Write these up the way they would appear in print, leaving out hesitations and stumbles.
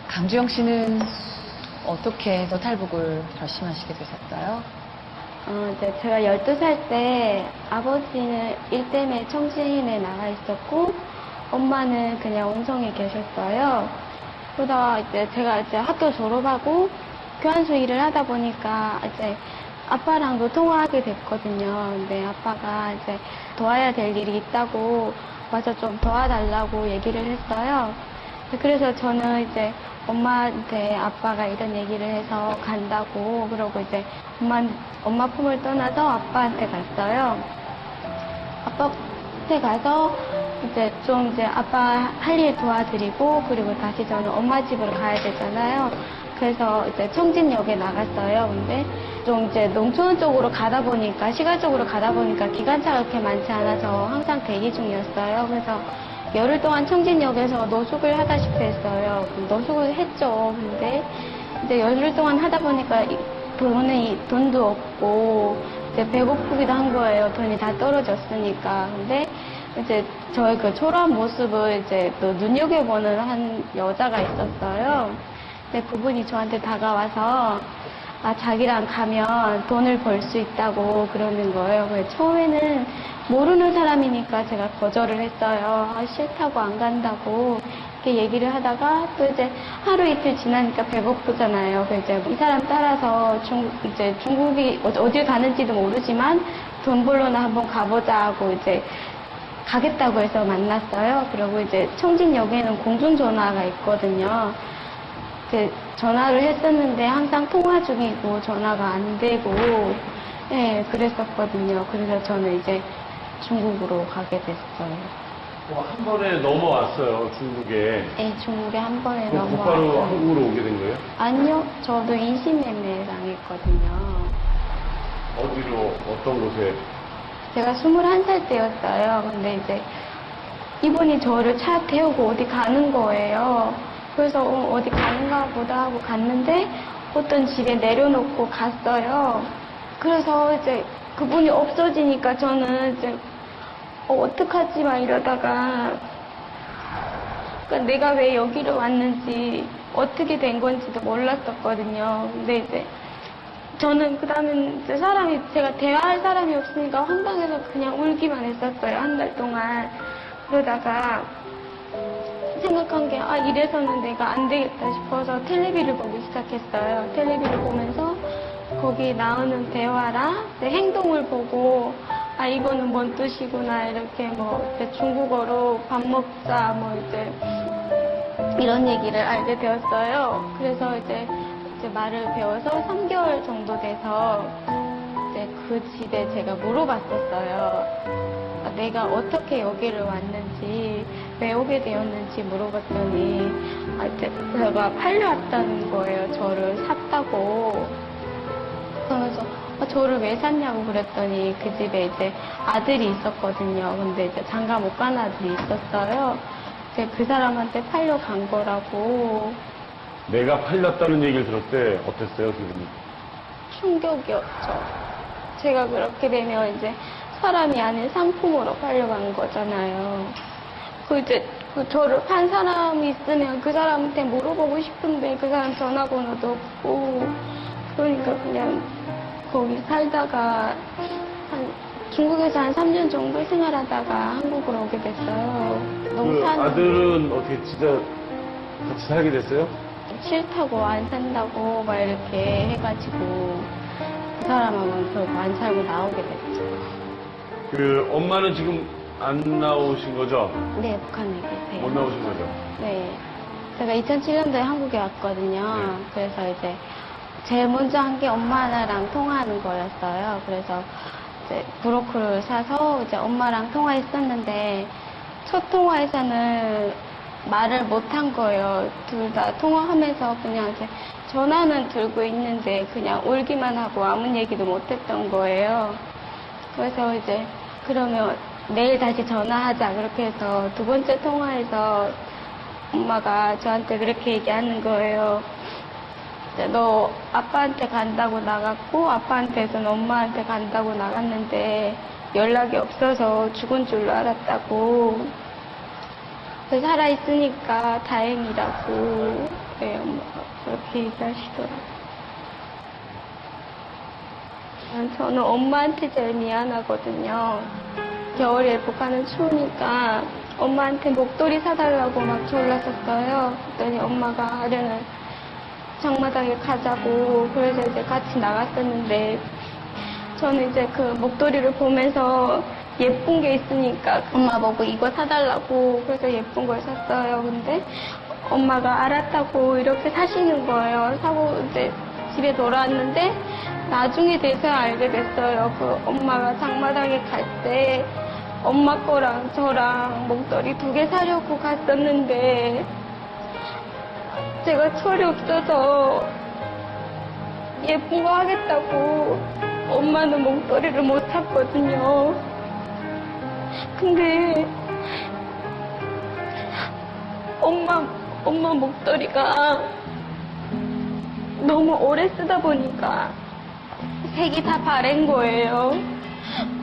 강주영 씨는 어떻게 해서 탈북을 결심하시게 되셨어요? 이제 제가 12살 때 아버지는 일 때문에 청진에 나가 있었고 엄마는 그냥 온성에 계셨어요. 그러다가 이제 제가 이제 학교 졸업하고 교환소 일을 하다 보니까 이제 아빠랑도 통화하게 됐거든요. 근데 아빠가 이제 도와야 될 일이 있다고 와서 좀 도와달라고 얘기를 했어요. 그래서 저는 이제 엄마한테 아빠가 이런 얘기를 해서 간다고 그러고 이제 엄마 품을 떠나서 아빠한테 갔어요. 아빠한테 가서 이제 좀 이제 아빠 할 일 도와드리고 그리고 다시 저는 엄마 집으로 가야 되잖아요. 그래서 이제 청진역에 나갔어요. 근데 좀 이제 농촌 쪽으로 가다 보니까 시골 쪽으로 가다 보니까 기관차가 그렇게 많지 않아서 항상 대기 중이었어요. 그래서 열흘 동안 청진역에서 노숙을 하다시피 했어요. 노숙을 했죠. 근데 이제 열흘 동안 하다 보니까 돈도 없고 이제 배고프기도 한 거예요. 돈이 다 떨어졌으니까. 근데 이제 저의 그 초라한 모습을 이제 또 눈여겨보는 한 여자가 있었어요. 근데 그분이 저한테 다가와서 자기랑 가면 돈을 벌 수 있다고 그러는 거예요. 그래서 처음에는 모르는 사람이니까 제가 거절을 했어요. 싫다고 안 간다고 이렇게 얘기를 하다가 또 이제 하루 이틀 지나니까 배고프잖아요. 그래서 이제 이 사람 따라서 중국이 어딜 가는지도 모르지만 돈 벌러나 한번 가보자 하고 이제 가겠다고 해서 만났어요. 그리고 이제 청진역에는 공중전화가 있거든요. 전화를 했었는데 항상 통화 중이고 전화가 안 되고 그랬었거든요. 그래서 저는 이제 중국으로 가게 됐어요. 한 번에 넘어왔어요, 중국에. 네, 중국에 한 번에 곧바로 넘어왔어요. 한국으로 오게 된 거예요? 아니요, 저도 인신매매 당했거든요. 어디로, 어떤 곳에? 제가 21살 때였어요. 근데 이제 이분이 저를 차 태우고 어디 가는 거예요. 그래서 어디 가는가 보다 하고 갔는데 어떤 집에 내려놓고 갔어요. 그래서 이제 그분이 없어지니까 저는 이제 어떡하지 막 이러다가 그러니까 내가 왜 여기로 왔는지 어떻게 된 건지도 몰랐었거든요. 근데 이제 저는 그 다음엔 이제 제가 대화할 사람이 없으니까 황당해서 그냥 울기만 했었어요. 한 달 동안. 그러다가 생각한 게 이래서는 내가 안 되겠다 싶어서 텔레비를 보기 시작했어요. 텔레비를 보면서 거기 나오는 대화랑 행동을 보고 이거는 뭔 뜻이구나 이렇게 이제 중국어로 밥 먹자 이제 이런 얘기를 알게 되었어요. 그래서 이제 말을 배워서 3개월 정도 돼서 이제 그 집에 제가 물어봤었어요. 내가 어떻게 여기를 왔는지 왜 오게 되었는지 물어봤더니 제가 팔려왔다는 거예요. 저를 샀다고. 그러면서 저를 왜 샀냐고 그랬더니 그 집에 이제 아들이 있었거든요. 근데 이제 장가 못 간 아들이 있었어요. 이제 그 사람한테 팔려간 거라고. 내가 팔렸다는 얘기를 들었을 때 어땠어요, 기분이? 충격이었죠. 제가 그렇게 되면 이제 사람이 아닌 상품으로 팔려간 거잖아요. 저를 판 사람이 있으면 그 사람한테 물어보고 싶은데 그 사람 전화번호도 없고 그러니까 그냥 거기 살다가 중국에서 한 3년 정도 생활하다가 한국으로 오게 됐어요. 그 아들은 어떻게 진짜 같이 살게 됐어요? 싫다고 안 산다고 막 이렇게 해가지고 그 사람하고는 결국 안 살고 나오게 됐죠. 그 엄마는 지금 안 나오신 거죠? 네, 북한에 계세요. 못 나오신 거죠? 네. 제가 2007년도에 한국에 왔거든요. 네. 그래서 이제 제일 먼저 한 게 엄마랑 통화하는 거였어요. 그래서 이제 브로커를 사서 이제 엄마랑 통화했었는데 첫 통화에서는 말을 못 한 거예요. 둘 다 통화하면서 그냥 이제 전화는 들고 있는데 그냥 울기만 하고 아무 얘기도 못 했던 거예요. 그래서 이제 그러면 내일 다시 전화하자 그렇게 해서 두 번째 통화에서 엄마가 저한테 그렇게 얘기하는 거예요. 너 아빠한테 간다고 나갔고 아빠한테서는 엄마한테 간다고 나갔는데 연락이 없어서 죽은 줄로 알았다고. 살아있으니까 다행이라고 네, 엄마가 그렇게 얘기하시더라고요. 저는 엄마한테 제일 미안하거든요. 겨울에 북한은 추우니까 엄마한테 목도리 사달라고 막 졸랐었어요. 그랬더니 엄마가 하려는 장마당에 가자고 그래서 이제 같이 나갔었는데 저는 이제 그 목도리를 보면서 예쁜 게 있으니까 엄마 보고 이거 사달라고 그래서 예쁜 걸 샀어요. 근데 엄마가 알았다고 이렇게 사시는 거예요. 사고 이제 집에 돌아왔는데 나중에 돼서야 알게 됐어요. 그 엄마가 장마당에 갈 때 엄마 거랑 저랑 목도리 2개 사려고 갔었는데 제가 철이 없어서 예쁜 거 하겠다고 엄마는 목도리를 못 샀거든요. 근데 엄마 목도리가 너무 오래 쓰다 보니까 색이 다 바랜 거예요.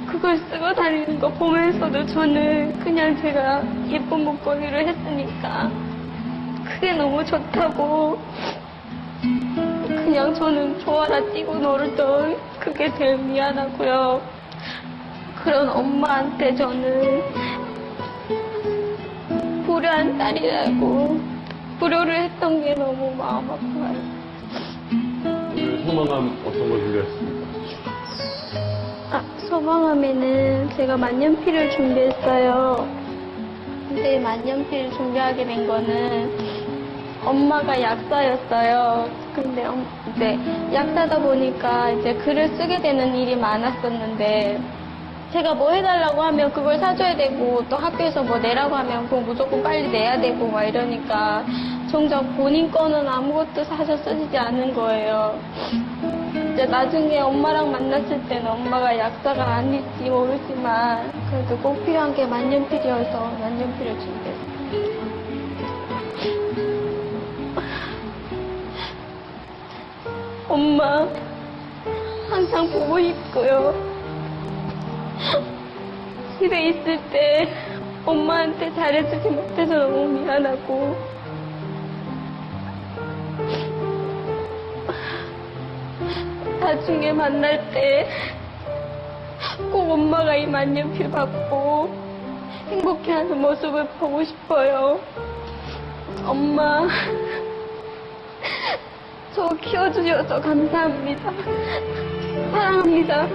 그걸 쓰고 다니는 거 보면서도 저는 그냥 제가 예쁜 목걸이를 했으니까 그게 너무 좋다고 그냥 저는 좋아라 뛰고 놀던 그게 제일 미안하고요. 그런 엄마한테 저는 불효한 딸이라고 불효를 했던 게 너무 마음 아파요. 소망함 어떤 걸 준비했습니까? 소방함에는 제가 만년필을 준비했어요. 근데 만년필을 준비하게 된 거는 엄마가 약사였어요. 근데 이제 약사다 보니까 이제 글을 쓰게 되는 일이 많았었는데 제가 뭐 해달라고 하면 그걸 사줘야 되고 또 학교에서 뭐 내라고 하면 그거 무조건 빨리 내야 되고 막 이러니까 정작 본인 거는 아무것도 사서 쓰지 않은 거예요. 이제 나중에 엄마랑 만났을 때는 엄마가 약사가 아닐지 모르지만 그래도 꼭 필요한 게 만년필이어서 만년필을 준비했어요. 엄마 항상 보고 싶고요. 집에 있을 때 엄마한테 잘해주지 못해서 너무 미안하고 나중에 만날 때 꼭 엄마가 이 만년필 받고 행복해하는 모습을 보고 싶어요. 엄마 저 키워주셔서 감사합니다. 사랑합니다.